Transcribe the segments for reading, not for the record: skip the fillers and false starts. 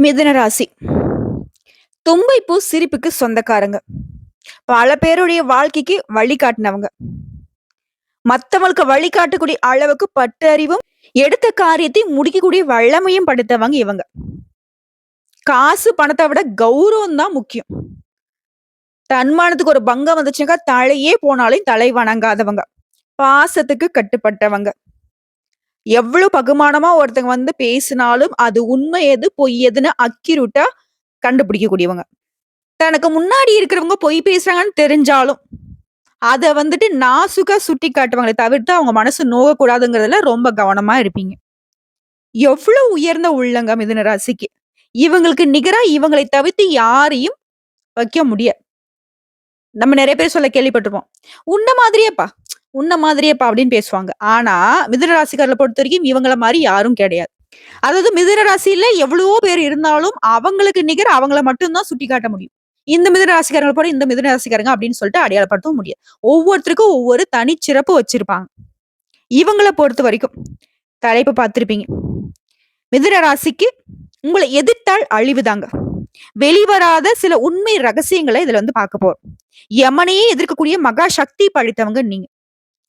மிதுன ராசி. தும்பைப்பூ சிரிப்புக்கு சொந்தக்காரங்க. பல பேருடைய வாழ்க்கைக்கு வழிகாட்டினவங்க. மத்தவங்களுக்கு வழிகாட்டக்கூடிய அளவுக்கு பட்டறிவும், எடுத்த காரியத்தை முடிக்கக்கூடிய வல்லமையும் படைத்தவங்க இவங்க. காசு பணத்தை விட கௌரவம் தான் முக்கியம். தன்மானத்துக்கு ஒரு பங்கம் வந்துச்சுனாக்கா தலையே போனாலும் தலை வணங்காதவங்க. பாசத்துக்கு கட்டுப்பட்டவங்க. எவ்வளவு பகுமானமா ஒருத்தங்க வந்து பேசினாலும் அது உண்மை எது பொய் எதுன்னு அக்கிரூட்டா கண்டுபிடிக்கக்கூடியவங்க. தனக்கு முன்னாடி இருக்கிறவங்க பொய் பேசுறாங்கன்னு தெரிஞ்சாலும், அத வந்துட்டு நாசூக்கா சுட்டி காட்டுவாங்களே தவிர்த்து அவங்க மனசு நோகக்கூடாதுங்கிறதுல ரொம்ப கவனமா இருப்பீங்க. எவ்வளவு உயர்ந்த உள்ளங்க மிதுன ராசிக்கு. இவங்களுக்கு நிகரா இவங்களை தவிர்த்து யாரையும் வைக்க முடியாது. நம்ம நெறைய பேர் சொல்ல கேள்விப்பட்டிருப்போம். "உன்ன மாதிரியேப்பா, உன்ன மாதிரியேப்பா" அப்படின்னு பேசுவாங்க. ஆனா, மிதுன ராசிக்காரர்கள பொறுத்தவரைக்கும் இவங்கள மாரி யாரும் கிடையாது. அதாவது மிதுன ராசியில எவ்வளவோ பேர் இருந்தாலும், அவங்களுக்கு நிகர் அவங்கள மட்டும் தான் சுட்டிக்காட்ட முடியும். இந்த மிதுன ராசிக்காரங்கள போல இந்த மிதுன ராசிக்காரங்க அப்படின்னு சொல்லிட்டு அடையாளப்படுத்தவும் முடியாது. ஒவ்வொருத்தருக்கும் ஒவ்வொரு தனிச்சிறப்பு வச்சிருப்பாங்க. இவங்கள பொறுத்தவரைக்கும் தலைப்பு பார்த்திருப்பீங்க. மிதுன ராசிக்கு உங்கள எதிர்த்தால் அழிவுதாங்க. வெளிவராத சில உண்மை ரகசியங்கள இதுல வந்து பார்க்க போறோம். யமனையே எதிர்க்கக்கூடிய மகா சக்தி படைத்தவங்க நீங்க.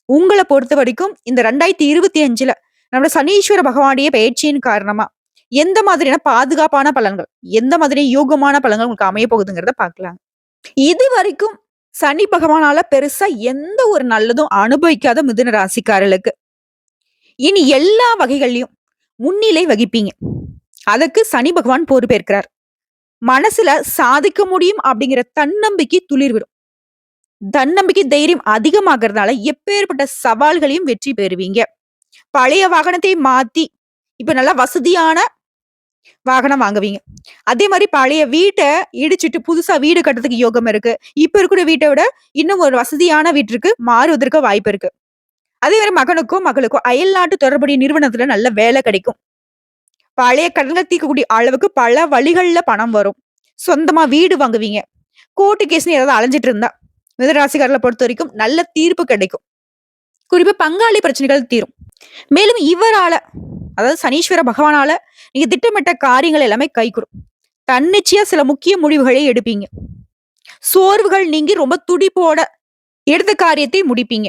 உங்கள பொறுத்தவரைக்கும் இந்த 2025ல நம்மளோட சனீஸ்வர பகவானுடைய பெயர்ச்சியின் காரணமா எந்த மாதிரியான பாதுகாப்பான பலன்கள், எந்த மாதிரி யோகமான பலன்கள் உங்களுக்கு அமைய போகுதுங்கிறத பார்க்கலாம். இதுவரைக்கும் சனி பகவானால பெருசா எந்த ஒரு நல்லதும் அனுபவிக்காத மிதுன ராசிக்காரர்களுக்கு இனி எல்லா வகைகள்லயும் முன்னிலை வகிப்பீங்க. அதுக்கு சனி பகவான் பொறுப்பேற்கிறார். மனசுல சாதிக்க முடியும் அப்படிங்கிற தன்னம்பிக்கை துளிர்விடும். தன்னம்பிக்கை தைரியம் அதிகமாகறதுனால எப்பேற்பட்ட சவால்களையும் வெற்றி பெறுவீங்க. பழைய வாகனத்தை மாத்தி இப்ப நல்லா வசதியான வாகனம் வாங்குவீங்க. அதே மாரி பழைய வீட்ட இடிச்சுட்டு புதுசா வீடு கட்டுறதுக்கு யோகம் இருக்கு. இப்ப இருக்கிற வீட்ட விட இன்னும் ஒரு வசதியான வீட்டிற்கு மாறுவதற்கு வாய்ப்பு இருக்கு. அதே மாரி மகனுக்கோ, மகளுக்கோ அயல்நாட்டு தொடர்புடைய நிறுவனத்துல நல்ல வேலை கிடைக்கும். பழைய கடன்கள் தீர்க்கக்கூடிய அளவுக்கு பல வழிகள்ல பணம் வரும். சொந்தமா வீடு வாங்குவீங்க. கோர்ட்டு கேஸ்ன்னு ஏதாவது அலைஞ்சிட்டு இருந்தா, மிதுனராசிக்காரர்கள பொறுத்தவரைக்கும் நல்ல தீர்ப்பு கிடைக்கும். குறிப்பா பங்காளி பிரச்சனைகள் தீரும். மேலும் இவரால, அதாவது சனீஸ்வர பகவானால நீங்க திட்டமிட்ட காரியங்கள் எல்லாமே கைகூடும். தன்னிச்சையா சில முக்கிய முடிவுகளை எடுப்பீங்க. சோர்வுகள் நீங்கி ரொம்ப துடிப்போட எடுத்த காரியத்தை முடிப்பீங்க.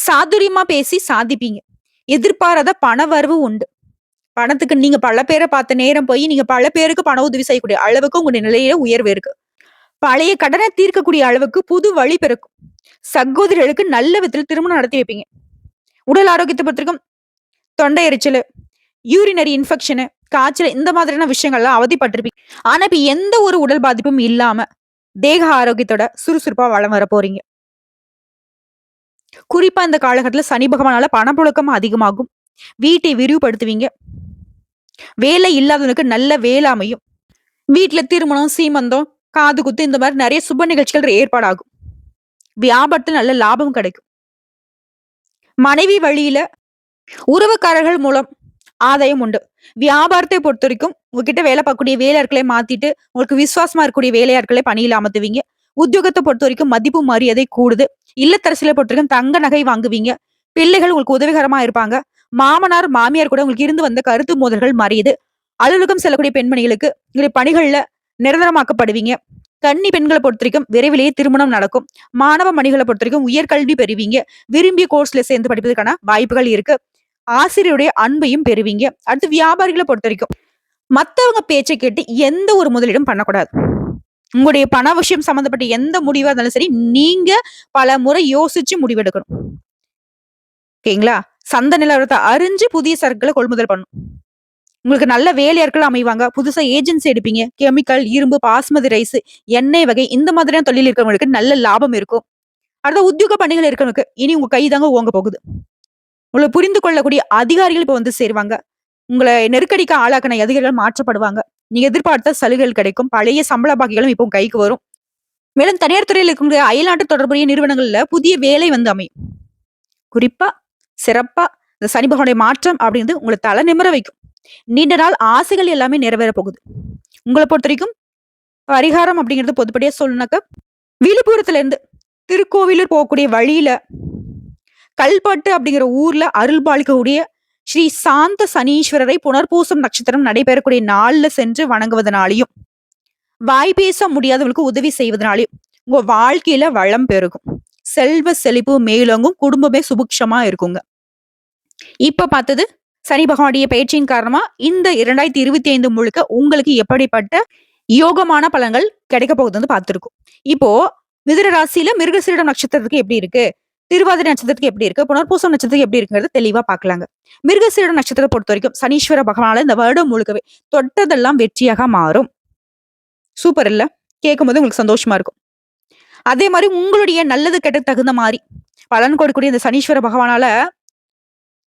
சாதுரியமா பேசி சாதிப்பீங்க. எதிர்பாராத பண வரவு உண்டு. பணத்துக்கு நீங்க பல பேரை பார்த்த நேரம் போய் நீங்க பல பேருக்கு பண உதவி செய்யக்கூடிய அளவுக்கு உங்களுடைய நிலையில உயர்வு இருக்கு. பழைய கடனை தீர்க்கக்கூடிய அளவுக்கு புது வழி பிறக்கும். சகோதரிகளுக்கு நல்ல விதத்தில் திருமணம் நடத்தி வைப்பீங்க. உடல் ஆரோக்கியத்தை பொறுத்திருக்கும் தொண்டை எரிச்சல், யூரினரி இன்ஃபெக்ஷனு, காய்ச்சல் இந்த மாதிரியான விஷயங்கள்லாம் அவதிப்பட்டிருப்பீங்க. ஆனா இப்ப எந்த ஒரு உடல் பாதிப்பும் இல்லாம தேக ஆரோக்கியத்தோட சுறுசுறுப்பா வளம் வர போறீங்க. குறிப்பா இந்த காலகட்டத்துல சனி பகவானால பணப்புழக்கம் அதிகமாகும். வீட்டை விரிவுபடுத்துவீங்க. வேலை இல்லாதவனுக்கு நல்ல வேலை அமையும். வீட்டுல திருமணம், சீமந்தம், காது குத்து இந்த மாதிரி நிறைய சுப நிகழ்ச்சிகள் ஏற்பாடாகும். வியாபாரத்துல நல்ல லாபம் கிடைக்கும். மனைவி வழியில உறவுக்காரர்கள் மூலம் ஆதாயம் உண்டு. வியாபாரத்தை பொறுத்த வரைக்கும் உங்ககிட்ட வேலை பார்க்கக்கூடிய வேலையாட்களை மாத்திட்டு உங்களுக்கு விசுவாசமா இருக்கக்கூடிய வேலையாட்களை பணியில் அமர்த்துவீங்க. உத்தியோகத்தை பொறுத்த வரைக்கும் மதிப்பு மரியாதை கூடுது. இல்லத்தரசியலை பொறுத்த வரைக்கும் தங்க நகை வாங்குவீங்க. பிள்ளைகள் உங்களுக்கு உதவிகரமா இருப்பாங்க. மாமனார் மாமியார் கூட உங்களுக்கு இருந்து வந்த கருத்து மோதல்கள் மறையுது. அலுவலகம் செல்லக்கூடிய பெண்மணிகளுக்கு உங்களுடைய பணிகள்ல நிரந்தரமாக்கப்படுவீங்க. கன்னி பெண்களை பொறுத்த வரைக்கும் விரைவிலேயே திருமணம் நடக்கும். மாணவ மணிகளை பொறுத்த வரைக்கும் உயர்கல்வி பெறுவீங்க. விரும்பிய கோர்ஸ்ல சேர்ந்து படிப்பதற்கான வாய்ப்புகள் இருக்கு. ஆசிரியருடைய அன்பையும் பெறுவீங்க. அடுத்து வியாபாரிகளை பொறுத்த வரைக்கும் மத்தவங்க பேச்சை கேட்டு எந்த ஒரு முதலீடும் பண்ணக்கூடாது. உங்களுடைய பண விஷயம் சம்பந்தப்பட்ட எந்த முடிவா இருந்தாலும் சரி, நீங்க பல முறை யோசிச்சு முடிவெடுக்கணும். ஓகேங்களா? சந்தை நிலவரத்தை அறிஞ்சு புதிய சரக்குகளை கொள்முதல் பண்ணணும். உங்களுக்கு நல்ல வேலையாட்கள் அமைவாங்க. புதுசா ஏஜென்சி எடுப்பீங்க. கெமிக்கல், இரும்பு, பாஸ்மதி ரைஸ், எண்ணெய் வகை இந்த மாதிரியான தொழில் இருக்கிறவங்களுக்கு நல்ல லாபம் இருக்கும். அடுத்த உத்தியோக பணிகள் இருக்கிறவங்களுக்கு இனி உங்க கை தாங்க ஓங்க போகுது. உங்களை புரிந்து கொள்ளக்கூடிய அதிகாரிகள் இப்ப வந்து சேருவாங்க. உங்களை நெருக்கடிக்கு ஆளாக்கின அதிகாரிகள் மாற்றப்படுவாங்க. நீங்க எதிர்பார்த்த சலுகைகள் கிடைக்கும். பழைய சம்பள பாக்கிகளும் இப்போ கைக்கு வரும். மேலும் தனியார் துறையில் இருக்கக்கூடிய அயல்நாட்டு தொடர்புடைய நிறுவனங்கள்ல புதிய வேலை வந்து அமையும். குறிப்பா சிறப்பா இந்த சனி பகவானுடைய மாற்றம் அப்படிங்கிறது உங்களை தலை நிமிர வைக்கும். நீண்ட நாள் ஆசைகள் எல்லாமே நிறைவேற போகுது. உங்களை பொறுத்த வரைக்கும் பரிகாரம் அப்படிங்கிறது பொதுப்படியா சொல்லணும்னாக்க, விழுப்புரத்துல இருந்து திருக்கோவிலூர் போகக்கூடிய வழியில கல்பட்டு அப்படிங்கிற ஊர்ல அருள் பாலிக்கக்கூடிய ஸ்ரீ சாந்த சனீஸ்வரரை புனர்பூசம் நட்சத்திரம் நடைபெறக்கூடிய நாள்ல சென்று வணங்குவதனாலையும், வாய் பேச முடியாதவர்களுக்கு உதவி செய்வதனாலையும் உங்க வாழ்க்கையில வளம் பெருகும். செல்வ செழிப்பு மேலோங்கும். குடும்பமே சுபிக்ஷமா இருக்குங்க. இப்ப பார்த்தது சனி பகவானுடைய பயிற்சியின் காரணமா இந்த 2025 முழுக்க உங்களுக்கு எப்படிப்பட்ட யோகமான பலன்கள் கிடைக்க போகுதுன்னு பார்த்திருக்கோம். இப்போ மிதுன ராசியில மிருகசீரிடம் நட்சத்திரத்துக்கு எப்படி இருக்கு? திருவாதிரை நட்சத்திரத்துக்கு எப்படி இருக்கு? புனர்பூசம் நட்சத்திரத்துக்கு எப்படி இருக்குங்கிறது தெளிவா பார்க்கலாங்க. மிருகசீரிடம் நட்சத்திரத்தை பொறுத்த வரைக்கும் சனீஸ்வர பகவானால இந்த வருடம் முழுக்கவே தொட்டதெல்லாம் வெற்றியாக மாறும். சூப்பர் இல்ல? கேட்கும்போது உங்களுக்கு சந்தோஷமா இருக்கும். அதே மாதிரி உங்களுடைய நல்லது கெட்ட தகுந்த மாதிரி பலன் கொடுக்கக்கூடிய இந்த சனீஸ்வர பகவானால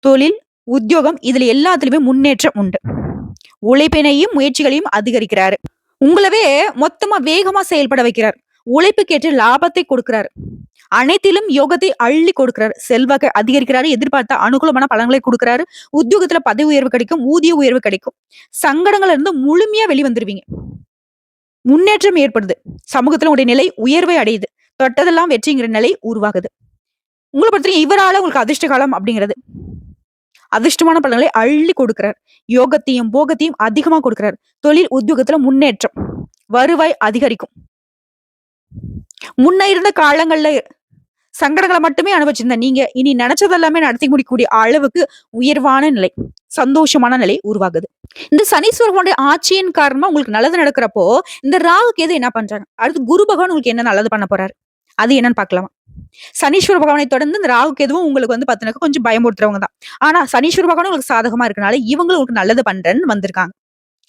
தொழில், உத்தியோகம் இதுல எல்லாத்துலயுமே முன்னேற்றம் உண்டு. உழைப்பினையும் முயற்சிகளையும் அதிகரிக்கிறாரு. உங்களவே மொத்தமா வேகமா செயல்பட வைக்கிறார். உழைப்புக்கேற்ற லாபத்தை கொடுக்கிறாரு. அனைத்திலும் யோகத்தை அள்ளி கொடுக்கிறாரு. செல்வாக்கை அதிகரிக்கிறாரு. எதிர்பார்த்த அனுகூலமான பலன்களை கொடுக்கிறாரு. உத்தியோகத்துல பதவி உயர்வு கிடைக்கும். ஊதிய உயர்வு கிடைக்கும். சங்கடங்கள்ல இருந்து முழுமையா வெளிவந்துருவீங்க. முன்னேற்றம் ஏற்படுது. சமூகத்துல உங்களுடைய நிலை உயர்வை அடையுது. தொட்டதெல்லாம் வெற்றிங்கிற நிலை உருவாகுது. உங்களை பொறுத்தவரைக்கும் இவரால உங்களுக்கு அதிர்ஷ்ட காலம் அப்படிங்கிறது அதிர்ஷ்டமான பலன்களை அள்ளி கொடுக்கிறார். யோகத்தையும் போகத்தையும் அதிகமா கொடுக்கிறார். தொழில் உத்தியோகத்துல முன்னேற்றம், வருவாய் அதிகரிக்கும். முன்ன இருந்த காலங்கள்ல சங்கடங்களை மட்டுமே அனுபவிச்சிருந்த நீங்க இனி நினைச்சதெல்லாமே நடத்தி முடிக்கக்கூடிய அளவுக்கு உயர்வான நிலை, சந்தோஷமான நிலை உருவாகுது. இந்த சனீஸ்வரனுடைய ஆட்சியின் காரணமா உங்களுக்கு நல்லது நடக்கிறப்போ இந்த ராகு கேது என்ன பண்றாங்க? அடுத்து குரு பகவான் உங்களுக்கு என்ன நல்லது பண்ண போறாரு? அது என்னன்னு பார்க்கலாமா? சனீஸ்வர பகவானை தொடர்ந்து இந்த ராகு கேதுவும் உங்களுக்கு வந்து பாத்தீங்கன்னா கொஞ்சம் பயமுறுத்துறவங்க தான். ஆனா சனீஸ்வர பகவான் உங்களுக்கு சாதகமா இருக்கனால இவங்களும் உங்களுக்கு நல்லது பண்றேன்னு வந்திருக்காங்க.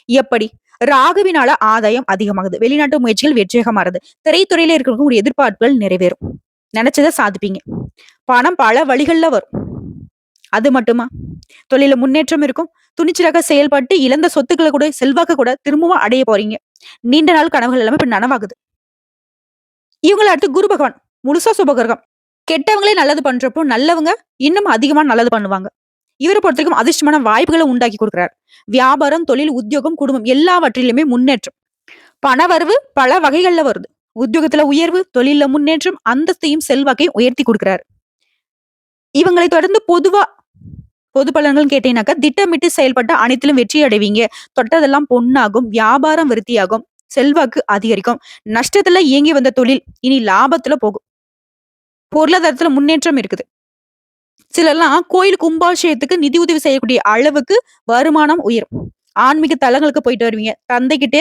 எப்படி? ராகுவினால ஆதாயம் அதிகமாகுது. வெளிநாட்டு முயற்சிகள் வெற்றியாக மாறுது. திரைத்துறையில இருக்கிறவங்க ஒரு எதிர்பார்ப்புகள் நிறைவேறும். நினைச்சதை சாதிப்பீங்க. பணம் பல வழிகள்ல வரும். அது மட்டுமா? தொழில முன்னேற்றம் இருக்கும். துணிச்சலாக செயல்பட்டு இழந்த சொத்துக்களை கூட செல்வாக்க கூட திரும்பவும் அடைய போறீங்க. நீண்ட நாள் கனவுகள் எல்லாமே இப்ப நனவாகுது. இவங்களை அடுத்து குரு பகவான் முழுசா சுபகிரகம். கெட்டவங்களே நல்லது பண்றப்போ நல்லவங்க இன்னும் அதிகமா நல்லது பண்ணுவாங்க. இவரை பொறுத்த வரைக்கும் அதிர்ஷ்டமான வாய்ப்புகளை உண்டாக்கி கொடுக்கிறார். வியாபாரம், தொழில், உத்தியோகம், குடும்பம் எல்லாவற்றிலுமே முன்னேற்றம். பணவரவு பல வகைகள்ல வருது. உத்தியோகத்துல உயர்வு, தொழில முன்னேற்றம், அந்தஸ்தையும் செல்வாக்கையும் உயர்த்தி கொடுக்கிறார். இவங்களை தொடர்ந்து பொது பலன்கள் கேட்டீங்கன்னாக்கா திட்டமிட்டு செயல்பட்ட அனைத்திலும் வெற்றி அடைவீங்க. தொட்டதெல்லாம் பொன்னாகும். வியாபாரம் விருத்தியாகும். செல்வாக்கு அதிகரிக்கும். நஷ்டத்துல இயங்கி வந்த தொழில் இனி லாபத்துல போகும். பொருளாதாரத்துல முன்னேற்றம் இருக்குது. சிலர்லாம் கோயில் கும்பாபிஷேகத்துக்கு நிதி உதவி செய்யக்கூடிய அளவுக்கு வருமானம் உயரும். ஆன்மீக தலங்களுக்கு போயிட்டு வருவீங்க. தந்தைகிட்டே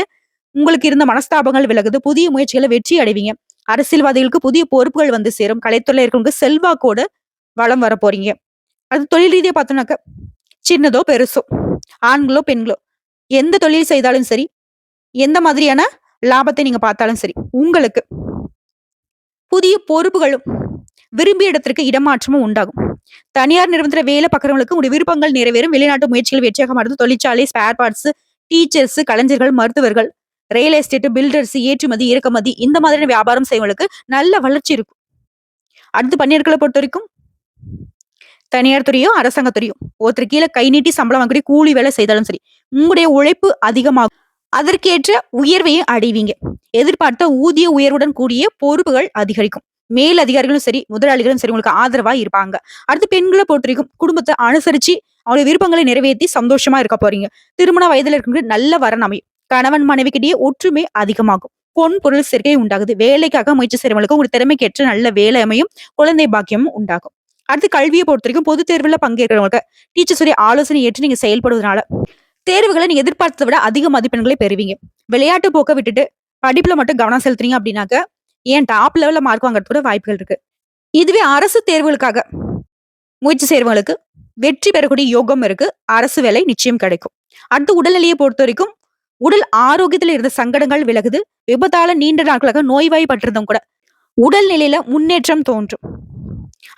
உங்களுக்கு இருந்த மனஸ்தாபங்கள் விலகுது. புதிய முயற்சிகளை வெற்றி அடைவீங்க. அரசியல்வாதிகளுக்கு புதிய பொறுப்புகள் வந்து சேரும். கலைத்துறையில இருக்கவங்களுக்கு செல்வாக்கோட வளம் வர போறீங்க. அது தொழில் ரீதியா பார்த்தோம்னாக்க சின்னதோ பெருசோ, ஆண்களோ பெண்களோ எந்த தொழில் செய்தாலும் சரி, எந்த மாதிரியான லாபத்தை நீங்க பார்த்தாலும் சரி, உங்களுக்கு புதிய பொறுப்புகளும் விரும்பிய இடத்திற்கு இடமாற்றமும் உண்டாகும். தனியார் நிறுவனத்துல வேலை பார்க்கறவங்களுக்கு உங்களுடைய விருப்பங்கள் நிறைவேறும். வெளிநாட்டு முயற்சிகள் வெற்றியாக மாறுது. தொழிற்சாலை, ஸ்பேர் பார்ட்ஸ், டீச்சர்ஸ், கலைஞர்கள், மருத்துவர்கள், ரியல் எஸ்டேட், பில்டர்ஸ், ஏற்றுமதி, இறக்குமதி இந்த மாதிரியான வியாபாரம் செய்வங்களுக்கு நல்ல வளர்ச்சி இருக்கும். அடுத்து பணியாட்களை பொறுத்த வரைக்கும் தனியார் துறையோ அரசாங்க துறையோ ஒருத்தர் கீழே கை நீட்டி சம்பளம் வாங்கக்கூடிய கூலி வேலை செய்தாலும் சரி, உங்களுடைய உழைப்பு அதிகமாகும். அதற்கேற்ற உயர்வையும் அடைவீங்க. எதிர்பார்த்த ஊதிய உயர்வுடன் கூடிய பொறுப்புகள் அதிகரிக்கும். மேல் அதிகாரிகளும் சரி, முதலாளிகளும் சரி உங்களுக்கு ஆதரவா இருப்பாங்க. அடுத்து பெண்களை பொறுத்த வரைக்கும் குடும்பத்தை அனுசரிச்சு அவருடைய விருப்பங்களை நிறைவேற்றி சந்தோஷமா இருக்க போறீங்க. திருமண வயதுல இருக்கிற நல்ல வரன் அமையும். கணவன் மனைவிக்கிடையே ஒற்றுமை அதிகமாகும். பொன் பொருள் சேர்க்கை உண்டாகுது. வேலைக்காக முயற்சி செய்யறவங்களுக்கு உங்களுடைய திறமைக்கேற்ற நல்ல வேலை அமையும். குழந்தை பாக்கியமும் உண்டாகும். அடுத்து கல்வியை பொறுத்த வரைக்கும் பொது தேர்வுல பங்கேற்கிறவங்களுக்கு டீச்சர்ஸுடைய ஆலோசனை ஏற்று நீங்க செயல்படுவதனால தேர்வுகளை நீங்க எதிர்பார்த்ததை விட அதிக மதிப்பெண்களை பெறுவீங்க. விளையாட்டு போக்க விட்டுட்டு படிப்புல மட்டும் கவனம் செலுத்துறீங்க அப்படின்னாக்க ஏன் டாப் லெவல்ல மார்க் வாங்குறது கூட வாய்ப்புகள் இருக்கு. இதுவே அரசு தேர்வுகளுக்காக முயற்சி செய்யறவங்களுக்கு வெற்றி பெறக்கூடிய யோகம் இருக்கு. அரசு வேலை நிச்சயம் கிடைக்கும். அடுத்து உடல்நிலையை பொறுத்த வரைக்கும் உடல் ஆரோக்கியத்துல இருந்த சங்கடங்கள் விலகுது. விபத்தால நீண்ட நாட்களாக நோய்வாய்ப்பட்டிருந்தவங்க கூட உடல் நிலையில முன்னேற்றம் தோன்றும்.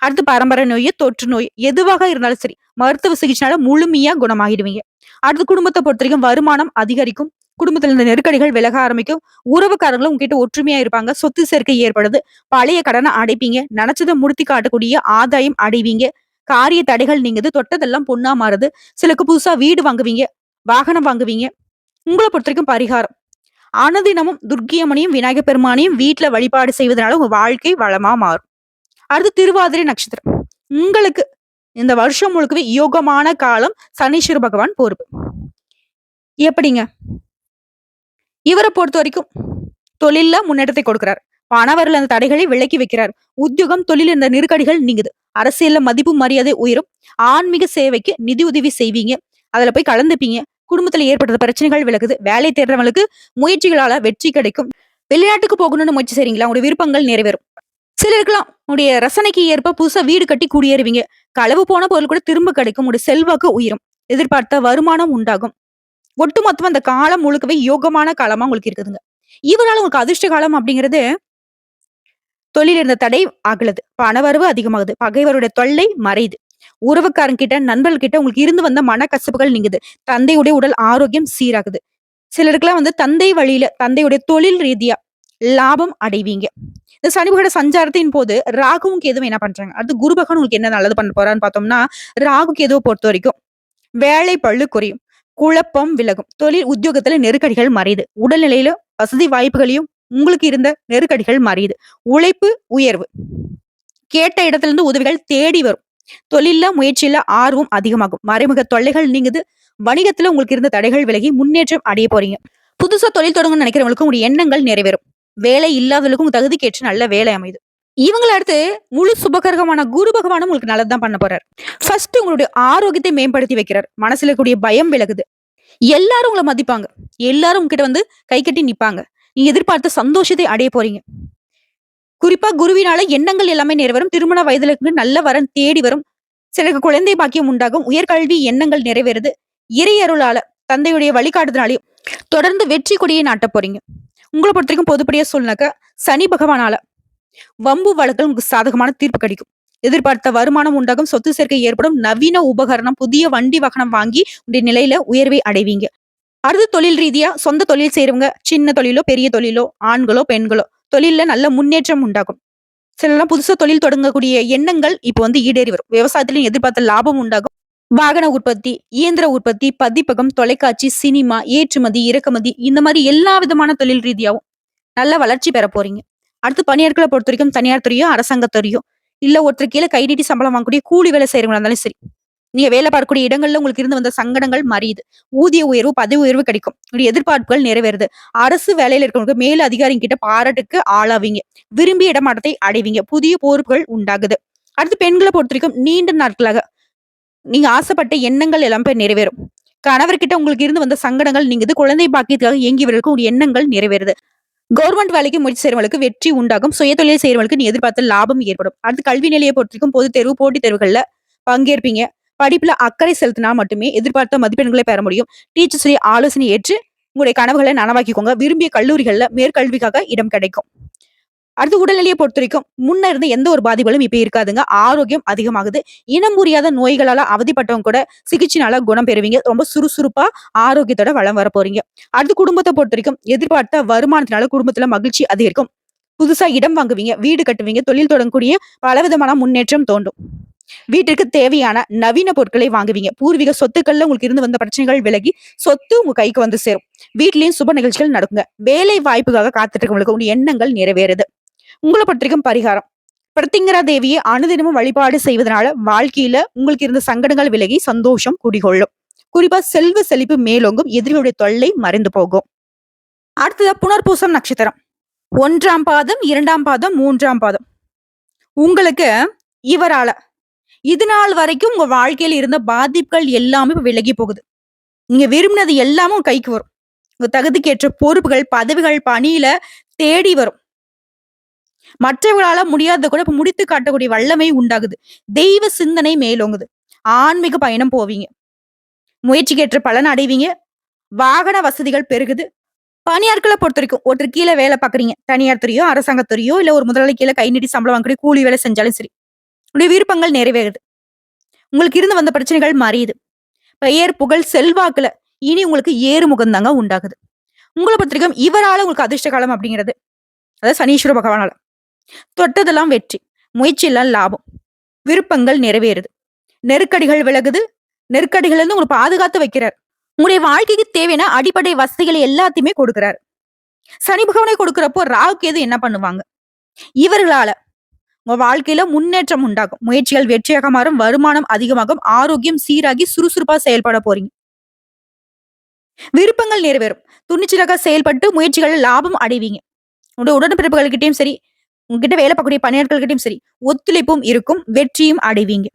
அடுத்து பரம்பரை நோய், தொற்று நோய் எதுவாக இருந்தாலும் சரி மருத்துவ சிகிச்சைனால முழுமையா குணமாகிடுவீங்க. அடுத்து குடும்பத்தை பொறுத்த வரைக்கும் வருமானம் அதிகரிக்கும். குடும்பத்துல இருந்த நெருக்கடிகள் விலக ஆரம்பிக்கும். உறவுக்காரங்களும் உங்ககிட்ட ஒற்றுமையா இருப்பாங்க. சொத்து சேர்க்கை ஏற்படுது. பழைய கடனை அடைப்பீங்க. நினைச்சதை முடித்தி காட்டக்கூடிய ஆதாயம் அடைவீங்க. காரிய தடைகள் நீங்குது. தொட்டதெல்லாம் பொண்ணா மாறுது. சிலருக்கு புதுசா வீடு வாங்குவீங்க, வாகனம் வாங்குவீங்க. உங்களை பொறுத்த வரைக்கும் பரிகாரம் அனுதினமும் துர்க்கியம்மனையும் விநாயகர் பெருமானையும் வீட்டுல வழிபாடு செய்வதனால உங்க வாழ்க்கை வளமா மாறும். அடுத்து திருவாதிரை நட்சத்திரம் உங்களுக்கு இந்த வருஷம் முழுக்கவே யோகமான காலம் சனீஸ்வர பகவான் பொறுப்பு. எப்படிங்க? இவர பொறுத்தவரைக்கும் தொழில்ல முன்னேற்றத்தை கொடுக்கிறார். பணவரல் அந்த தடைகளை விலக்கி வைக்கிறார். உத்தியோகம், தொழில் இந்த நெருக்கடிகள் நீங்குது. அரசியல்ல மதிப்பு, மரியாதை உயரும். ஆன்மீக சேவைக்கு நிதி உதவி செய்வீங்க. அதுல போய் கலந்துப்பீங்க. குடும்பத்துல ஏற்படுற பிரச்சனைகள் விலகுது. வேலை தேடுறவங்களுக்கு முயற்சிகளால வெற்றி கிடைக்கும். வெளிநாட்டுக்கு போகணும்னு முயற்சி செய்றீங்களா? உங்களுடைய விருப்பங்கள் நிறைவேறும். சிலருக்குலாம் உங்களுடைய ரசனைக்கு ஏற்ப புதுசா வீடு கட்டி குடியேறுவீங்க. களவு போன பொருள் கூட திரும்ப கிடைக்கும். உங்களுடைய செல்வாக்கு உயரும். எதிர்பார்த்த வருமானம் உண்டாகும். ஒட்டுமொத்தமா அந்த காலம் முழுக்கவே யோகமான காலமா உங்களுக்கு இருக்குதுங்க. இவரால உங்களுக்கு அதிர்ஷ்ட காலம் அப்படிங்கிறது தொழில் இருந்த தடை ஆகலது. பணவரவு அதிகமாகுது. பகைவருடைய தொல்லை மறையுது. உறவுக்காரங்க கிட்ட, நண்பர்கள் கிட்ட உங்களுக்கு இருந்து வந்த மனக்கசப்புகள் நீங்குது. தந்தையுடைய உடல் ஆரோக்கியம் சீராகுது. சிலருக்குலாம் தந்தை வழியில, தந்தையுடைய தொழில் ரீதியா லாபம் அடைவீங்க. இந்த சனி பகவான் சஞ்சாரத்தின் போது ராகுவும் கேதுவும் என்ன பண்றாங்க? அடுத்து குரு பகவான் உங்களுக்கு என்ன நல்லது பண்ண போறான்னு பார்த்தோம்னா, ராகு கேதுவை பொறுத்த வரைக்கும் வேலை பளு குறையும். குழப்பம் விலகும். தொழில் உத்தியோகத்துல நெருக்கடிகள் மறையுது. உடல்நிலையில வசதி வாய்ப்புகளையும் உங்களுக்கு இருந்த நெருக்கடிகள் மறையுது. உழைப்பு உயர்வு. கேட்ட இடத்துல இருந்து உதவிகள் தேடி வரும். தொழில்ல முயற்சியில ஆர்வம் அதிகமாகும். மறைமுக தொல்லைகள் நீங்குது. வணிகத்துல உங்களுக்கு இருந்த தடைகள் விலகி முன்னேற்றம் அடைய போறீங்க. புதுசா தொழில் தொடங்கணும்னு நினைக்கிறவங்களுக்கும் உங்களுடைய எண்ணங்கள் நிறைவேறும். வேலை இல்லாதவர்களுக்கும் உங்க தகுதிக்கேற்ற நல்ல வேலை அமையுது. இவங்கள அடுத்து முழு சுபகரகமான குரு பகவானும் உங்களுக்கு நல்லதுதான் பண்ண போறாரு. ஃபர்ஸ்ட் உங்களுடைய ஆரோக்கியத்தை மேம்படுத்தி வைக்கிறார். மனசுல இருக்கக்கூடிய பயம் விலகுது. எல்லாரும் உங்களை மதிப்பாங்க. எல்லாரும் உங்ககிட்ட கை கட்டி நிப்பாங்க. நீங்க எதிர்பார்த்த சந்தோஷத்தை அடைய போறீங்க. குறிப்பா குருவினால எண்ணங்கள் எல்லாமே நிறைவேறும். திருமண வயதுல இருந்து நல்ல வரன் தேடி வரும். சிலருக்கு குழந்தை பாக்கியம் உண்டாகும். உயர்கல்வி எண்ணங்கள் நிறைவேறுது. இறை அருளால, தந்தையுடைய வழிகாட்டுதனாலையும் தொடர்ந்து வெற்றி கொடியை நாட்ட போறீங்க. உங்களை பொறுத்த வரைக்கும் பொதுப்படியா சொல்லினாக்க சனி பகவானால வம்பு வழக்குகள் உங்களுக்கு சாதகமான தீர்ப்பு கிடைக்கும். எதிர்பார்த்த வருமானம் உண்டாகும். சொத்து சேர்க்கை ஏற்படும். நவீன உபகரணம், புதிய வண்டி வாகனம் வாங்கி உங்களுடைய நிலையில உயர்வை அடைவீங்க. அடுத்து தொழில் ரீதியா சொந்த தொழில் செய்யறவங்க, சின்ன தொழிலோ பெரிய தொழிலோ, ஆண்களோ பெண்களோ, தொழில்ல நல்ல முன்னேற்றம் உண்டாகும். சிலர்லாம் புதுசா தொழில் தொடங்கக்கூடிய எண்ணங்கள் இப்போ ஈடேறி வரும். விவசாயத்திலும் எதிர்பார்த்த லாபம் உண்டாகும். வாகன உற்பத்தி, இயந்திர உற்பத்தி, பதிப்பகம், தொலைக்காட்சி, சினிமா, ஏற்றுமதி, இறக்குமதி, இந்த மாதிரி எல்லா விதமான தொழில் ரீதியாவும் நல்ல வளர்ச்சி பெற போறீங்க. அடுத்து பணியாட்களை பொறுத்த வரைக்கும் தனியார் துறையோ, அரசாங்க துறையோ, இல்ல ஒருத்தர் கீழே கை நீட்டி சம்பளம் வாங்கக்கூடிய கூலி வேலை செய்யறவங்களா இருந்தாலும் சரி, நீங்க வேலை பார்க்கக்கூடிய இடங்கள்ல உங்களுக்கு இருந்து வந்த சங்கடங்கள் மறையுது. ஊதிய உயர்வு, பதவி உயர்வு கிடைக்கும். உங்களுடைய எதிர்பார்ப்புகள் நிறைவேறுது. அரசு வேலையில இருக்கிறவங்க மேல் அதிகாரிங்க கிட்ட பாராட்டுக்கு ஆளாவீங்க. விரும்பிய இடமாற்றத்தை அடைவீங்க. புதிய பொறுப்புகள் உண்டாகுது. அடுத்து பெண்களை பொறுத்த வரைக்கும் நீண்ட நாட்களாக நீங்க ஆசைப்பட்ட எண்ணங்கள் எல்லாம் போய் நிறைவேறும். கணவர்கிட்ட உங்களுக்கு இருந்து வந்த சங்கடங்கள் நீங்குது. குழந்தை பாக்கியத்துக்காக இயங்கியவர்களுக்கு உங்களுடைய எண்ணங்கள் நிறைவேறுது. கவர்மெண்ட் வேலைக்கு முயற்சி செய்யறவங்களுக்கு வெற்றி உண்டாகும். சுயதொழில் செய்யறவங்களுக்கு நீ எதிர்பார்த்த லாபம் ஏற்படும். அடுத்து கல்வி நிலையை பொறுத்த வரைக்கும் பொது தேர்வு, போட்டித் தேர்வுகள்ல பங்கேற்பீங்க. படிப்புல அக்கறை செலுத்தினா மட்டுமே எதிர்பார்த்த மதிப்பெண்களை பெற முடியும். டீச்சர்ஸ் ஆலோசனை ஏற்று உங்களுடைய கனவுகளை நனவாக்கிக்கோங்க. விரும்பிய கல்லூரிகள்ல மேற்கல்விக்காக இடம் கிடைக்கும். அடுத்து உடல்நிலையை பொறுத்த வரைக்கும் முன்ன இருந்த எந்த ஒரு பாதிப்புகளும் இப்ப இருக்காதுங்க. ஆரோக்கியம் அதிகமாகுது. இனம் புரியாத நோய்களால அவதிப்பட்டவங்க கூட சிகிச்சைனால குணம் பெறுவீங்க. ரொம்ப சுறுசுறுப்பா ஆரோக்கியத்தோட வளம் வர போறீங்க. அடுத்து குடும்பத்தை பொறுத்த வரைக்கும் எதிர்பார்த்த வருமானத்தினால குடும்பத்துல மகிழ்ச்சி அதிகரிக்கும். புதுசா இடம் வாங்குவீங்க, வீடு கட்டுவீங்க, தொழில் தொடங்கக்கூடிய பலவிதமான முன்னேற்றம் தோன்றும். வீட்டிற்கு தேவையான நவீன பொருட்களை வாங்குவீங்க. பூர்வீக சொத்துக்கள்ல உங்களுக்கு இருந்து வந்த பிரச்சனைகள் விலகி சொத்து உங்க கைக்கு வந்து சேரும். வீட்லயும் சுப நிகழ்ச்சிகள் நடக்குங்க. வேலை வாய்ப்புக்காக காத்துட்டு இருக்கவங்களுக்கு உங்க எண்ணங்கள் நிறைவேறுது. உங்களை பொறுத்த வரைக்கும் பரிகாரம், பிரத்திங்கரா தேவியை அனுதினமும் வழிபாடு செய்வதனால வாழ்க்கையில உங்களுக்கு இருந்த சங்கடங்கள் விலகி சந்தோஷம் குடிகொள்ளும். குறிப்பா செல்வ செழிப்பு மேலோங்கும். எதிரிகளுடைய தொல்லை மறைந்து போகும். அடுத்ததா புனர்பூசம் நட்சத்திரம். 1ஆம் பாதம், 2ஆம் பாதம், 3ஆம் பாதம். உங்களுக்கு இவரால இது நாள் வரைக்கும் உங்க வாழ்க்கையில இருந்த பாதிப்புகள் எல்லாமே இப்ப விலகி போகுது. நீங்க விரும்பினது எல்லாமே உங்க கைக்கு வரும். உங்க தகுதிக்கேற்ற பொறுப்புகள், பதவிகள், பணியில தேடி வரும். மற்றவர்களால முடியாத கூட இப்ப முடித்து காட்டக்கூடிய வல்லமை உண்டாகுது. தெய்வ சிந்தனை மேலோங்குது. ஆன்மீக பயணம் போவீங்க. முயற்சிக்கேற்ற பலன் அடைவீங்க. வாகன வசதிகள் பெருகுது. பணியாட்களை பொறுத்த வரைக்கும் ஒருத்தர் கீழே வேலை பாக்குறீங்க. தனியார் துறையோ, அரசாங்கத்துறையோ, இல்ல ஒரு முதலாளி கீழே கை நீட்டி சம்பளம் வாங்கக்கூடிய கூலி வேலை செஞ்சாலும் சரி, உங்களுடைய விருப்பங்கள் நிறைவேறுது. உங்களுக்கு இருந்து வந்த பிரச்சனைகள் மறையுது. பெயர், புகழ், செல்வாக்குல இனி உங்களுக்கு ஏறுமுகம் தாங்க உண்டாகுது. உங்களை பொறுத்த வரைக்கும் இவரால உங்களுக்கு அதிர்ஷ்ட காலம் அப்படிங்கிறது, அதாவது சனீஸ்வர பகவானால தொட்டதெல்லாம் வெற்றி, முயற்சி எல்லாம் லாபம், விருப்பங்கள் நிறைவேறுது, நெருக்கடிகள் விலகுது. நெருக்கடிகள் இருந்து உங்களை பாதுகாத்து வைக்கிறார். உங்களுடைய வாழ்க்கைக்கு தேவையான அடிப்படை வசதிகளை எல்லாத்தையுமே கொடுக்கிறார். சனி பகவானை கொடுக்கிறப்போ ராகு கேது என்ன பண்ணுவாங்க? இவர்களால உங்க வாழ்க்கையில முன்னேற்றம் உண்டாகும். முயற்சிகள் வெற்றியாக மாறும். வருமானம் அதிகமாகும். ஆரோக்கியம் சீராகி சுறுசுறுப்பா செயல்பட போறீங்க. விருப்பங்கள் நிறைவேறும். துணிச்சலாக செயல்பட்டு முயற்சிகள் லாபம் அடைவீங்க. உங்களுடைய உடன்பிறப்புகள்கிட்டயும் சரி, உங்ககிட்ட வேலை பார்க்கக்கூடிய பணியாட்கள்கிட்டயும் சரி, ஒத்துழைப்பும் இருக்கும். வெற்றியும் அடைவீங்க.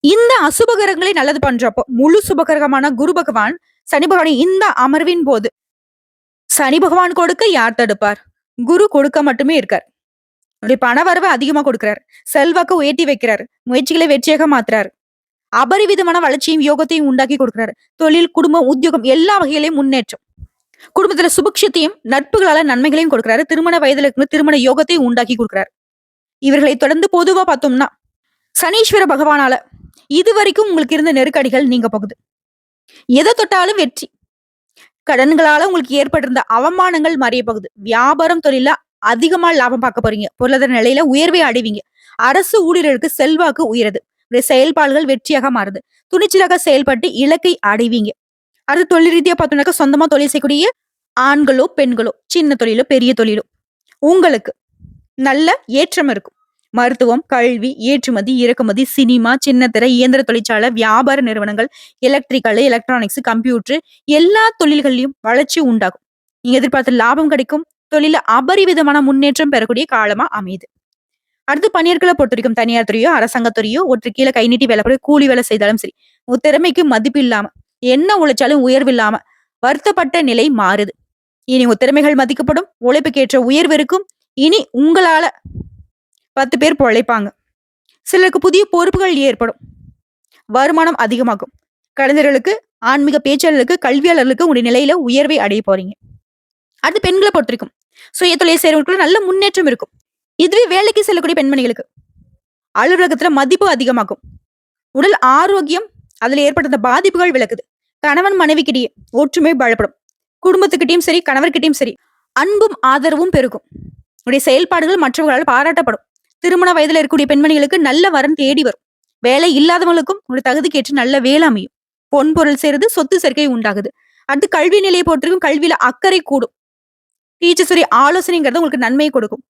இந்த அசுப கிரகங்களை நல்லது பண்றப்போ முழு சுபகிரகமான குரு பகவான் சனி பகவான் இந்த அமர்வின் போது சனி பகவான் கொடுக்க யார் தடுப்பார்? குரு கொடுக்க மட்டுமே இருக்கார். பண வரவை அதிகமா கொடுக்கிறார். செல்வாக்கு உயர்த்தி வைக்கிறார். முயற்சிகளை வெற்றியாக மாத்துறாரு. அபரிவிதமான வளர்ச்சியும் யோகத்தையும் உண்டாக்கி கொடுக்கிறாரு. தொழில், குடும்பம், உத்தியோகம் எல்லா வகையிலையும் முன்னேற்றம். குடும்பத்துல சுபிக்ஷத்தையும் நட்புகளால நன்மைகளையும் கொடுக்கிறாரு. திருமண வயதுல இருக்கிற திருமண யோகத்தையும் உண்டாக்கி கொடுக்கிறாரு. இவர்களை தொடர்ந்து பொதுவா பார்த்தோம்னா சனீஸ்வர பகவானால இதுவரைக்கும் உங்களுக்கு இருந்த நெருக்கடிகள் நீங்க போகுது. எதை தொட்டாலும் வெற்றி. கடன்களால உங்களுக்கு ஏற்பட்டிருந்த அவமானங்கள் மறைய போகுது. வியாபாரம், தொழில அதிகமா லாபம் பார்க்க போறீங்க. பொருளாதார நிலையில உயர்வை அடைவீங்க. அரசு ஊழியர்களுக்கு செல்வாக்கு உயருது. செயல்பாடுகள் வெற்றியாக மாறுது. துணிச்சலாக செயல்பட்டு இலக்கை அடைவீங்க. அடுத்து தொழில் ரீதியா பார்த்தோம்னாக்க சொந்தமா தொழில் செய்யக்கூடிய ஆண்களோ பெண்களோ, சின்ன தொழிலோ பெரிய தொழிலோ, உங்களுக்கு நல்ல ஏற்றம் இருக்கும். மருத்துவம், கல்வி, ஏற்றுமதி, இறக்குமதி, சினிமா, சின்னத்திரை, இயந்திர தொழிற்சாலை, வியாபார நிறுவனங்கள், எலக்ட்ரிக்கல், எலக்ட்ரானிக்ஸ், கம்ப்யூட்டர் எல்லா தொழில்களிலும் வளர்ச்சி உண்டாகும். நீங்க எதிர்பார்த்த லாபம் கிடைக்கும். தொழில அபரிவிதமான முன்னேற்றம் பெறக்கூடிய காலமா அமையுது. அடுத்து பணியாட்களை பொறுத்த வரைக்கும் தனியார் துறையோ அரசாங்கத்துறையோ ஒற்று கீழே கை நீட்டி வேலை கூலி வேலை செய்தாலும் சரி, உங்க திறமைக்கு மதிப்பு இல்லாம என்ன உழைச்சாலும் உயர்வு இல்லாம வருத்தப்பட்ட நிலை மாறுது. இனி உங்க திறமைகள் மதிக்கப்படும். உழைப்புக்கேற்ற உயர்வு இருக்கும். இனி உங்களால 10 பேர் உழைப்பாங்க. சிலருக்கு புதிய பொறுப்புகள் ஏற்படும். வருமானம் அதிகமாகும். கலைஞர்களுக்கு, ஆன்மீக பேச்சாளர்களுக்கு, கல்வியாளர்களுக்கு உங்களுடைய நிலையில உயர்வை அடைய போறீங்க. அடுத்து பெண்களை பொறுத்த வரைக்கும் சுய தொழில் செய்யறவங்களுக்கு நல்ல முன்னேற்றம் இருக்கும். இதுவே வேலைக்கு செல்லக்கூடிய பெண்மணிகளுக்கு அலுவலகத்துல மதிப்பு அதிகமாகும். உடல் ஆரோக்கியம் அதுல ஏற்பட்ட பாதிப்புகள் விலகுது. கணவன் மனைவிக்கிடையே ஒற்றுமை பலப்படும். குடும்பத்துக்கிட்டையும் சரி, கணவர்கிட்டையும் சரி அன்பும் ஆதரவும் பெருகும். உடைய செயல்பாடுகள் மற்றவர்களால் பாராட்டப்படும். திருமண வயதுல இருக்கக்கூடிய பெண்மணிகளுக்கு நல்ல வரன் தேடி வரும். வேலை இல்லாதவங்களுக்கும் ஒரு தகுதிக்கேற்று நல்ல வேலை அமையும். பொன் பொருள் சேருது. சொத்து சேர்க்கை உண்டாகுது. அடுத்து கல்வி நிலையை போட்டிருக்கும். கல்வியில அக்கறை கூடும். டீச்சர்ஸுடைய ஆலோசனைங்கிறது உங்களுக்கு நன்மையை கொடுக்கும்.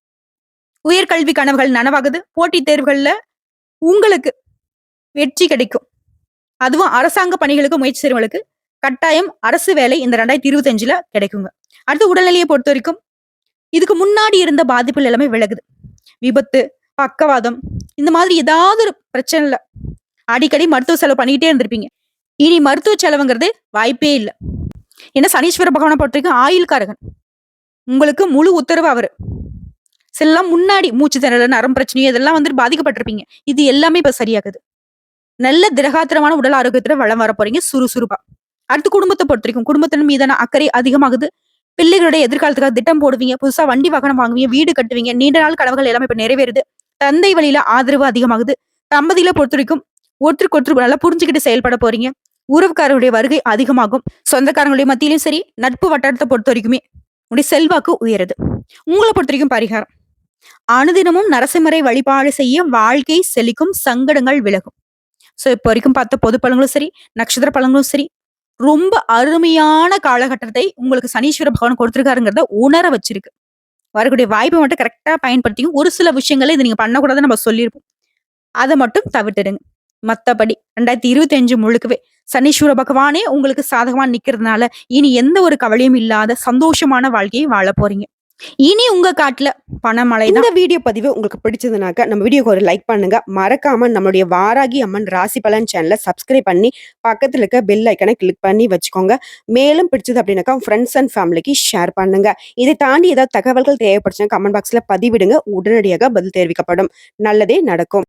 உயர்கல்வி கனவுகள் நனவாகுது. போட்டித் தேர்வுகள்ல உங்களுக்கு வெற்றி கிடைக்கும். அதுவும் அரசாங்க பணிகளுக்கு முயற்சி செய்றவங்களுக்கு கட்டாயம் அரசு வேலை இந்த 2025 கிடைக்குங்க. அடுத்து உடல்நிலையை பொறுத்த வரைக்கும் இதுக்கு முன்னாடி இருந்த பாதிப்புகள் எல்லாமே விலகுது. விபத்து, பக்கவாதம் இந்த மாதிரி ஏதாவது ஒரு பிரச்சனைல அடிக்கடி மருத்துவ செலவு பண்ணிக்கிட்டே இருந்திருப்பீங்க. இனி மருத்துவ செலவுங்கிறது வாய்ப்பே இல்லை. ஏன்னா சனீஸ்வர பகவானை பொறுத்த வரைக்கும் ஆயுள்காரகன். உங்களுக்கு முழு உத்தரவு அவரு. சிலாம் முன்னாடி மூச்சு திணறல், நரம் பிரச்சனையோ இதெல்லாம் வந்துட்டு பாதிக்கப்பட்டிருப்பீங்க. இது எல்லாமே இப்ப சரியாகுது. நல்ல திரகாத்திரமான உடல் ஆரோக்கியத்துல வளம் வர போறீங்க சுறுசுறுப்பா. அடுத்து குடும்பத்தை பொறுத்த வரைக்கும் குடும்பத்தின் மீதான அக்கறை அதிகமாகுது. பிள்ளைகளுடைய எதிர்காலத்துக்காக திட்டம் போடுவீங்க. புதுசா வண்டி வாகனம் வாங்குவீங்க. வீடு கட்டுவீங்க. நீண்ட நாள் கனவுகள் எல்லாமே இப்ப நிறைவேறுது. தந்தை வழியில ஆதரவு அதிகமாகுது. தம்பதிகளை பொறுத்த வரைக்கும் ஒற்றுக்கொற்று நல்லா புரிஞ்சுக்கிட்டு செயல்பட போறீங்க. உறவுக்காரருடைய வருகை அதிகமாகும். சொந்தக்காரங்களுடைய மத்தியிலும் சரி, நட்பு வட்டாரத்தை பொறுத்த வரைக்குமே உடைய செல்வாக்கு உயருது. உங்களை பொறுத்த வரைக்கும் பரிகாரம் அனுதினமும் நரசிம்மரை வழிபாடு செய்ய வாழ்க்கை செழிக்கும். சங்கடங்கள் விலகும். சோ இப்போ வரைக்கும் பார்த்த பொது பலன்களும் சரி, நட்சத்திர பலன்களும் சரி, ரொம்ப அருமையான காலகட்டத்தை உங்களுக்கு சனீஸ்வர பகவான் கொடுத்திருக்காருங்கிறத உணர வச்சிருக்கு. வரக்கூடிய வாய்ப்பை மட்டும் கரெக்டா பயன்படுத்தியும் ஒரு சில விஷயங்களை இதை நீங்க பண்ணக்கூடாதுன்னு நம்ம சொல்லியிருப்போம். அதை மட்டும் தவிர்த்துடுங்க. மத்தபடி 2025 முழுக்கவே சனீஸ்வர பகவானே உங்களுக்கு சாதகமா நிக்கிறதுனால இனி எந்த ஒரு கவலையும் இல்லாத சந்தோஷமான வாழ்க்கையை வாழ போறீங்க. இனி உங்க காட்டுல பணமழை. இந்த வீடியோ பதிவு உங்களுக்கு பிடிச்சதுனாக்க நம்ம வீடியோக்கு ஒரு லைக் பண்ணுங்க. மறக்காம நம்மளுடைய வாராகி அம்மன் ராசி பலன் சேனலை சப்ஸ்கிரைப் பண்ணி பக்கத்துல இருக்க பெல் ஐக்கனை கிளிக் பண்ணி வச்சுக்கோங்க. மேலும் பிடிச்சது அப்படின்னாக்கா ஃப்ரெண்ட்ஸ் அண்ட் ஃபேமிலிக்கு ஷேர் பண்ணுங்க. இதை தாண்டி ஏதாவது தகவல்கள் தேவைப்படுச்சுன்னா கமெண்ட் பாக்ஸ்ல பதிவிடுங்க. உடனடியாக பதில் தெரிவிக்கப்படும். நல்லதே நடக்கும்.